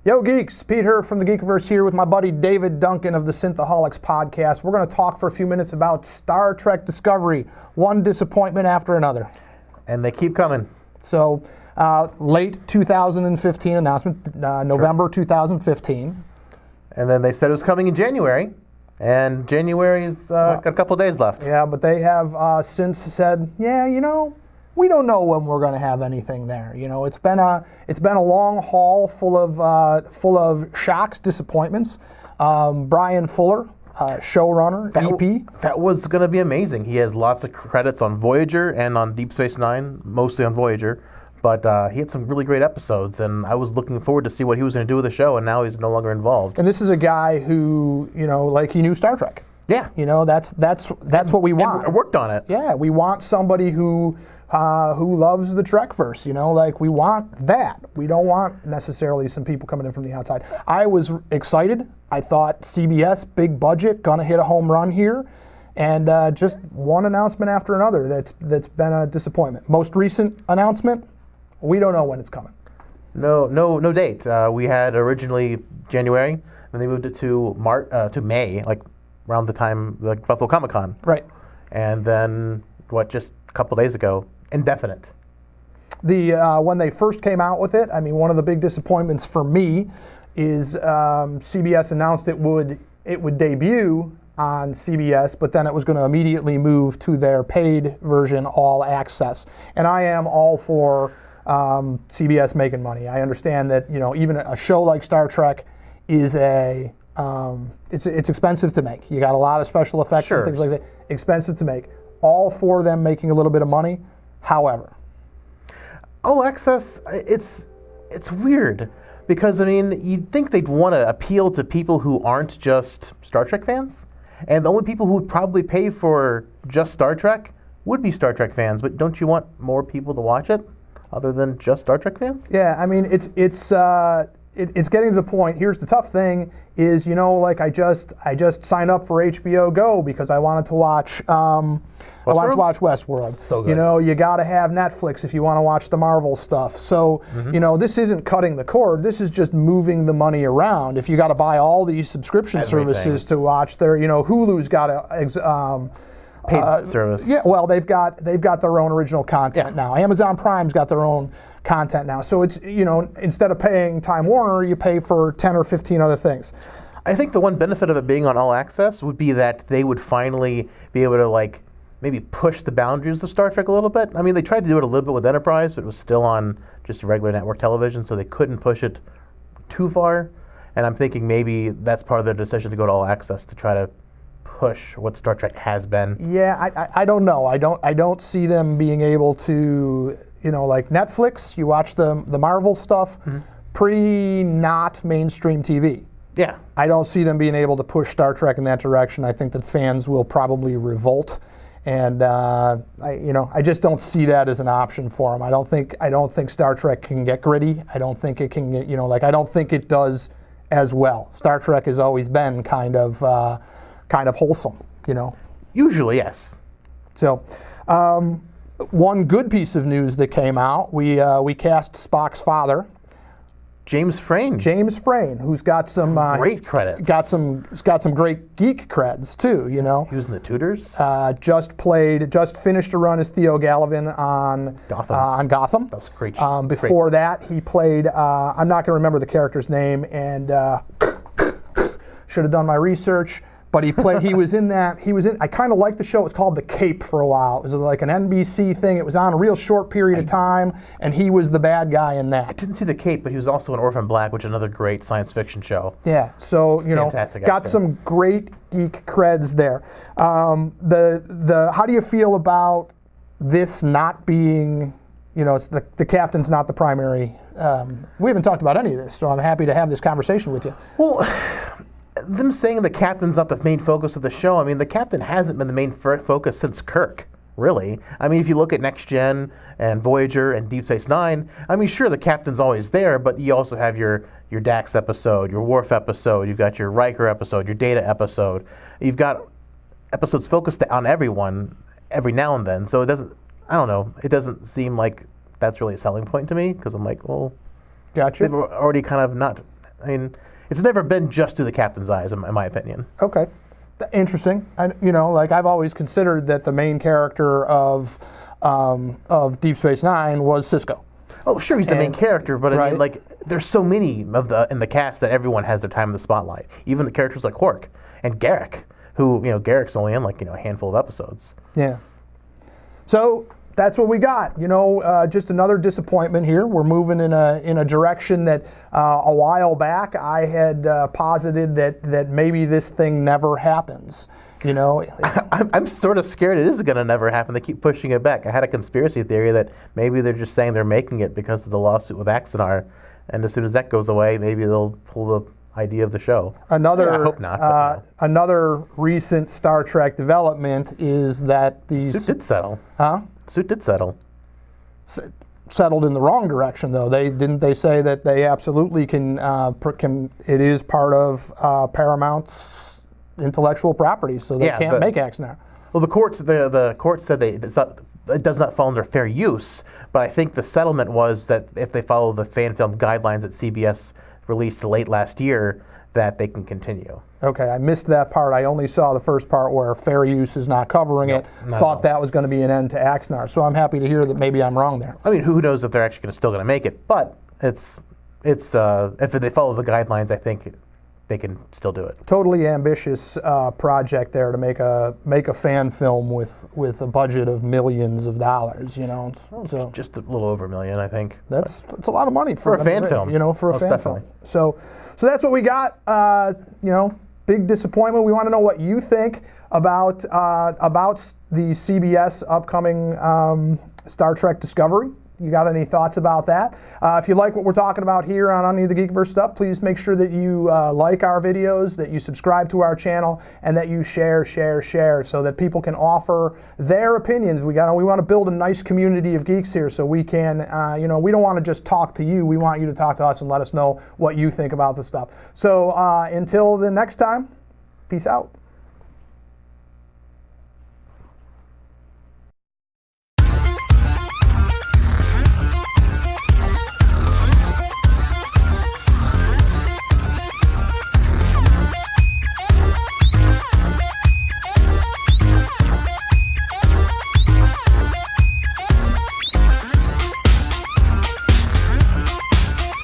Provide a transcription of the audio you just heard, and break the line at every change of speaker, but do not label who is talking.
Yo geeks, Pete here from the Geekiverse here with my buddy David Duncan of the Synthaholics Podcast. We're going to talk for a few minutes about Star Trek Discovery, one disappointment after another.
And they keep coming.
So, late 2015 announcement, November 2015.
And then they said it was coming in January, and January's got a couple days left.
Yeah, but they have since said, we don't know when we're going to have anything there. It's been a long haul full of shocks, disappointments. Brian Fuller, showrunner, EP.
That was going to be amazing. He has lots of credits on Voyager and on Deep Space Nine, mostly on Voyager. But he had some really great episodes, and I was looking forward to see what he was going to do with the show, and now he's no longer involved.
And this is a guy who, he knew Star Trek.
Yeah.
That's what we want.
And worked on it.
Yeah, we want somebody who loves the Trekverse, we want that. We don't want necessarily some people coming in from the outside. I was excited. I thought CBS, big budget, gonna hit a home run here. And just one announcement after another that's been a disappointment. Most recent announcement, we don't know when it's coming.
No date. We had originally January, and they moved it to May, like around the time like Buffalo Comic Con.
Right.
And then just a couple days ago, indefinite.
When they first came out with it, one of the big disappointments for me is CBS announced it would debut on CBS, but then it was going to immediately move to their paid version, All Access. And I am all for CBS making money. I understand that even a show like Star Trek is it's expensive to make. You got a lot of special effects and things like that. Expensive to make. All for them making a little bit of money. However,
All Access, it's weird because you'd think they'd want to appeal to people who aren't just Star Trek fans, and the only people who would probably pay for just Star Trek would be Star Trek fans. But don't you want more people to watch it other than just Star Trek fans?
Yeah, it's getting to the point. Here's the tough thing: is I just signed up for HBO Go because I wanted to watch. Westworld.
So good.
You got to have Netflix if you want to watch the Marvel stuff. So this isn't cutting the cord. This is just moving the money around. If you got to buy all these subscription services to watch their, Hulu's got a
paid service.
Yeah, well, they've got their own original content now. Amazon Prime's got their own content now. So it's, instead of paying Time Warner, you pay for 10 or 15 other things.
I think the one benefit of it being on All Access would be that they would finally be able to maybe push the boundaries of Star Trek a little bit. They tried to do it a little bit with Enterprise, but it was still on just regular network television, so they couldn't push it too far. And I'm thinking maybe that's part of their decision to go to All Access, to try to push what Star Trek has been.
Yeah, I don't know. I don't see them being able to, like Netflix, you watch the Marvel stuff, pretty not mainstream TV.
Yeah.
I don't see them being able to push Star Trek in that direction. I think that fans will probably revolt. And I just don't see that as an option for them. I don't think Star Trek can get gritty. I don't think it can get, I don't think it does as well. Star Trek has always been kind of wholesome,
Usually, yes.
So, one good piece of news that came out, we cast Spock's father,
James Frain, who's got some great credits.
Got some great geek creds too.
He was in the Tudors.
Just finished a run as Theo Gallivan on Gotham.
That's great.
Before that, he played. I'm not going to remember the character's name, and should have done my research. But he was in that. I kind of liked the show. It was called The Cape for a while. It was like an NBC thing. It was on a real short period of time, and he was the bad guy in that.
I didn't see The Cape, but he was also in Orphan Black, which is another great science fiction show.
Yeah, so
Fantastic
got
actor.
some great geek creds there. How do you feel about this not being, it's the captain's not the primary? We haven't talked about any of this, so I'm happy to have this conversation with you.
Well, them saying the captain's not the main focus of the show, the captain hasn't been the main focus since Kirk, really. If you look at Next Gen and Voyager and Deep Space Nine, sure, the captain's always there, but you also have your Dax episode, your Worf episode, you've got your Riker episode, your Data episode. You've got episodes focused on everyone every now and then, so it doesn't seem like that's really a selling point to me, because I'm like, well,
gotcha.
They've already kind of not I mean, it's never been just through the captain's eyes, in my opinion.
Okay. Interesting. And like I've always considered that the main character of Deep Space Nine was Sisko.
Oh, sure, he's the main character, but I
right.
mean, like, there's so many in the cast that everyone has their time in the spotlight. Even the characters like Quark and Garrick, who, Garrick's only in, like, a handful of episodes.
Yeah. So that's what we got. Just another disappointment here. We're moving in a direction that a while back I had posited that maybe this thing never happens.
I'm sort of scared it is going to never happen. They keep pushing it back. I had a conspiracy theory that maybe they're just saying they're making it because of the lawsuit with Axanar, and as soon as that goes away, maybe they'll pull the idea of the show. I hope not.
Another recent Star Trek development is that these
suit did settle.
Huh?
Suit did settle.
Settled in the wrong direction, though. They say that they absolutely can. It is part of Paramount's intellectual property, so they can't make Axanar.
Well, the court said it does not fall under fair use, but I think the settlement was that if they follow the fan film guidelines that CBS released late last year, that they can continue.
Okay, I missed that part. I only saw the first part where fair use is not covering it. Thought that was going to be an end to Axanar, so I'm happy to hear that maybe I'm wrong there.
I mean, who knows if they're actually still going to make it, but it's if they follow the guidelines, I think they can still do it.
Totally ambitious project there to make a fan film with a budget of millions of dollars. So
just a little over $1 million, I think.
That's a lot of money for
a fan film.
For a fan film. So that's what we got. Big disappointment. We want to know what you think about the CBS upcoming Star Trek Discovery. You got any thoughts about that? If you like what we're talking about here on Any of the Geekiverse stuff, please make sure that you like our videos, that you subscribe to our channel, and that you share, so that people can offer their opinions. We want to build a nice community of geeks here, so we can, we don't want to just talk to you. We want you to talk to us and let us know what you think about the stuff. So until the next time, peace out.